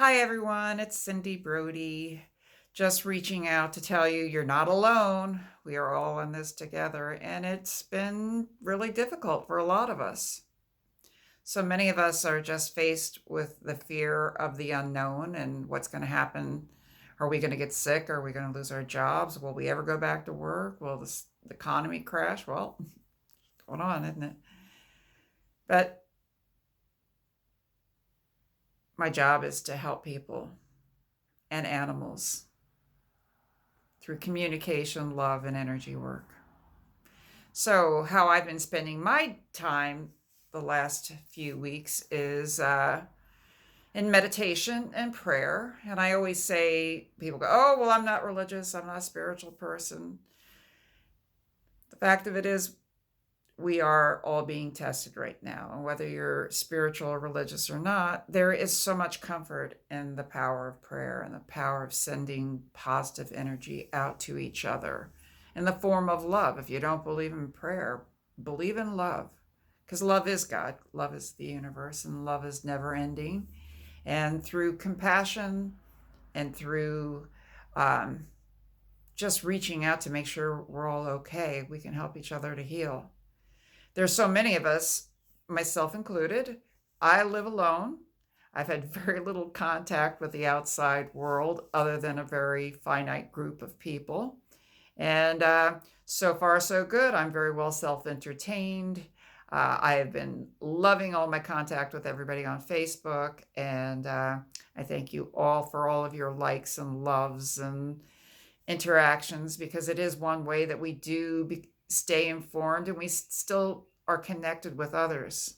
Hi, everyone. It's Cindy Brody. Just reaching out to tell you you're not alone. We are all in this together, and it's been really difficult for a lot of us. So many of us are just faced with the fear of the unknown and what's going to happen. Are we going to get sick? Are we going to lose our jobs? Will we ever go back to work? Will the economy crash? Well, going on, isn't it? But my job is to help people and animals through communication, love, and energy work. So, how I've been spending my time the last few weeks is in meditation and prayer. And I always say, people go, "Oh, well, I'm not religious, I'm not a spiritual person." The fact of it is, we are all being tested right now. And whether you're spiritual or religious or not, there is so much comfort in the power of prayer and the power of sending positive energy out to each other in the form of love. If you don't believe in prayer, believe in love. Because love is God, love is the universe, and love is never ending. And through compassion and through um, just reaching out to make sure we're all okay, we can help each other to heal. There's so many of us, myself included. I live alone. I've had very little contact with the outside world other than a very finite group of people. And so far, so good. I'm very well self entertained. I have been loving all my contact with everybody on Facebook. And I thank you all for all of your likes and loves and interactions, because it is one way that we do stay informed and we still are connected with others.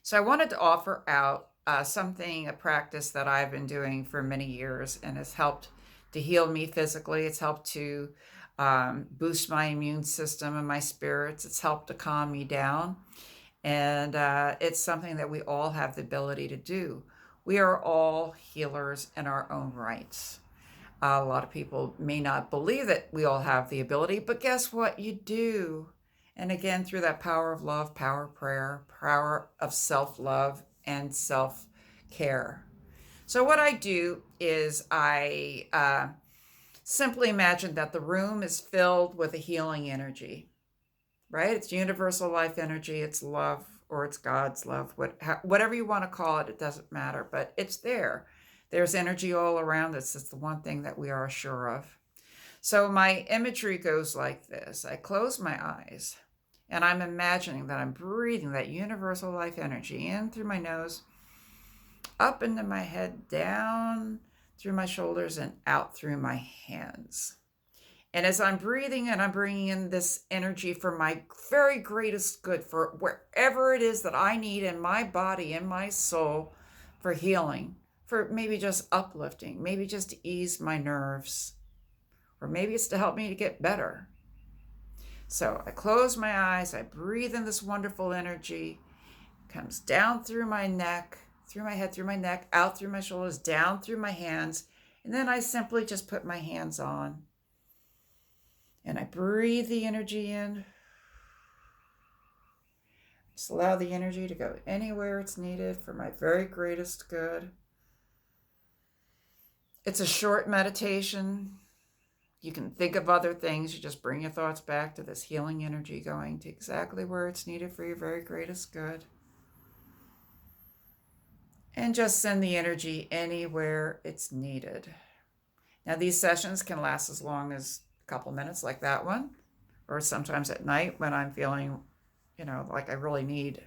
So I wanted to offer out a practice that I've been doing for many years and has helped to heal me physically. It's helped to boost my immune system and my spirits. It's helped to calm me down. And it's something that we all have the ability to do. We are all healers in our own rights. A lot of people may not believe that we all have the ability, but guess what? You do. And again, through that power of love, power of prayer, power of self love, and self care. So, what I do is I simply imagine that the room is filled with a healing energy, right? It's universal life energy, it's love, or it's God's love, whatever you want to call it, it doesn't matter, but it's there. There's energy all around us. It's the one thing that we are sure of. So my imagery goes like this. I close my eyes and I'm imagining that I'm breathing that universal life energy in through my nose, up into my head, down through my shoulders, and out through my hands. And as I'm breathing and I'm bringing in this energy for my very greatest good, for wherever it is that I need in my body, in my soul, for healing, for maybe just uplifting, maybe just to ease my nerves, or maybe it's to help me to get better. So I close my eyes, I breathe in this wonderful energy, it comes down through my neck, through my head, through my neck, out through my shoulders, down through my hands, and then I simply just put my hands on. And I breathe the energy in. Just allow the energy to go anywhere it's needed for my very greatest good. It's a short meditation. You can think of other things. You just bring your thoughts back to this healing energy going to exactly where it's needed for your very greatest good. And just send the energy anywhere it's needed. Now, these sessions can last as long as a couple minutes, like that one, or sometimes at night when I'm feeling, like I really need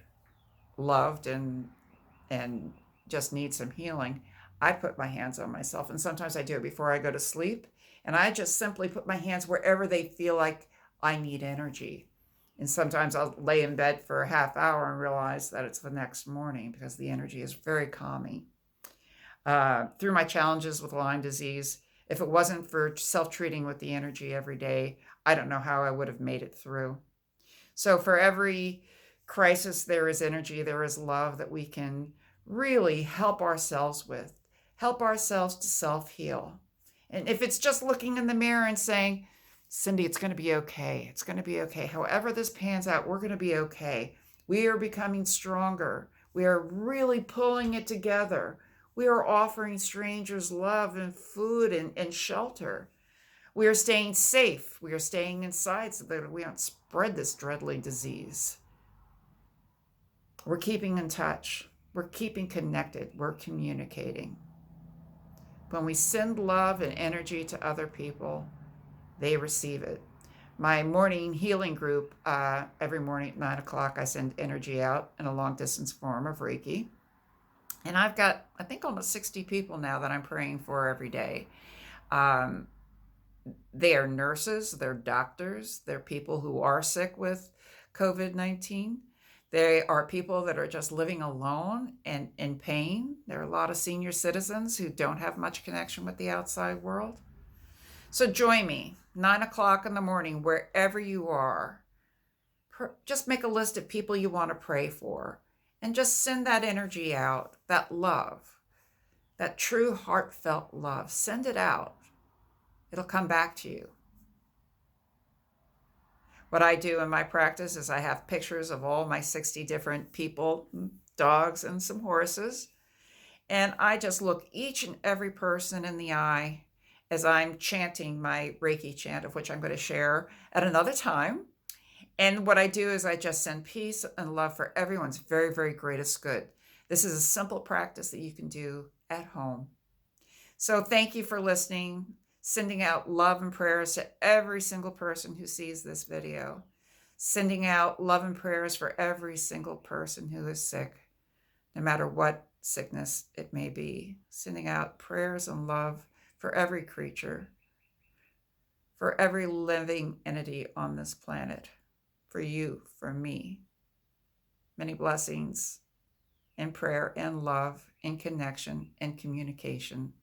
loved and just need some healing. I put my hands on myself, and sometimes I do it before I go to sleep, and I just simply put my hands wherever they feel like I need energy. And sometimes I'll lay in bed for a half hour and realize that it's the next morning because the energy is very calming. Through my challenges with Lyme disease, if it wasn't for self-treating with the energy every day, I don't know how I would have made it through. So for every crisis, there is energy, there is love that we can really help ourselves with, help ourselves to self-heal. And if it's just looking in the mirror and saying, Cindy, it's going to be okay. It's going to be okay. However this pans out, we're going to be okay. We are becoming stronger. We are really pulling it together. We are offering strangers love and food and shelter. We are staying safe. We are staying inside so that we don't spread this deadly disease. We're keeping in touch. We're keeping connected. We're communicating. When we send love and energy to other people, they receive it. My morning healing group, every morning at 9 o'clock, I send energy out in a long distance form of Reiki. And I've got, I think, almost 60 people now that I'm praying for every day. Um, they are nurses, they're doctors, they're people who are sick with COVID-19. They are people that are just living alone and in pain. There are a lot of senior citizens who don't have much connection with the outside world. So join me, 9 o'clock in the morning, wherever you are. Just make a list of people you want to pray for and just send that energy out, that love, that true heartfelt love. Send it out. It'll come back to you. What I do in my practice is I have pictures of all my 60 different people, dogs, and some horses. And I just look each and every person in the eye as I'm chanting my Reiki chant, of which I'm going to share at another time. And what I do is I just send peace and love for everyone's very, very greatest good. This is a simple practice that you can do at home. So thank you for listening, sending out love and prayers to every single person who sees this video, sending out love and prayers for every single person who is sick, no matter what sickness it may be, sending out prayers and love for every creature, for every living entity on this planet, for you, for me. Many blessings in prayer and love and connection and communication